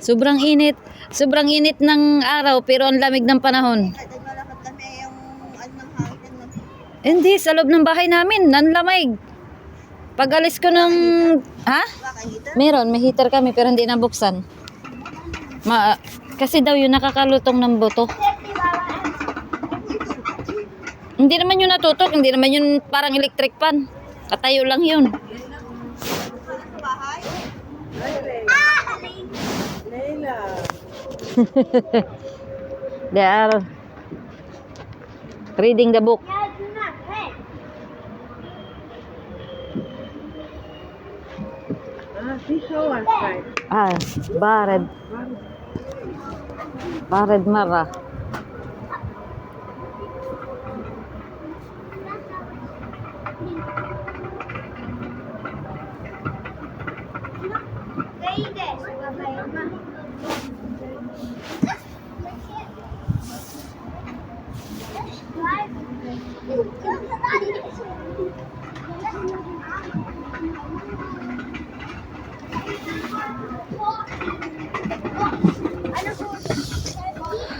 Sobrang init. Sobrang init ng araw pero ang lamig ng panahon. Naglalakad kami yung ano ng hangin. Hindi, sa loob ng bahay namin, nanlamig. Pag alis ko ng... Ha? Bakit? Meron, may heater kami pero hindi nabuksan. Kasi daw yun nakakalutong ng buto. Hindi naman yun natutok, hindi naman yun parang electric fan. Katayo lang yun. Bahay? Leila. They are reading the book. Bared. Bared Mara.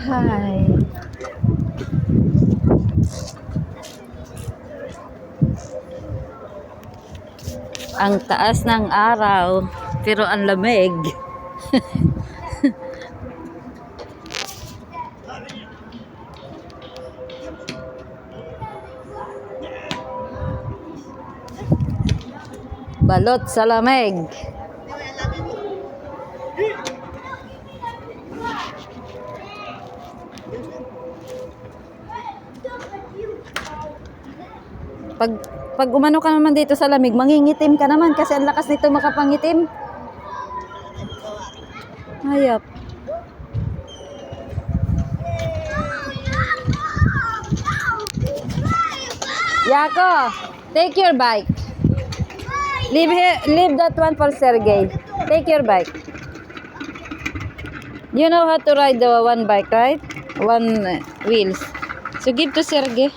Hi. Ang taas ng araw, pero ang lamig. Balot sa lamig. Pag umano ka naman dito sa lamig, mangingitim ka naman kasi ang lakas nito makapangitim. Hayop. Yako, take your bike. Leave that one for Sergey. Take your bike. You know how to ride the one bike, right? One wheels. So give to Sergey.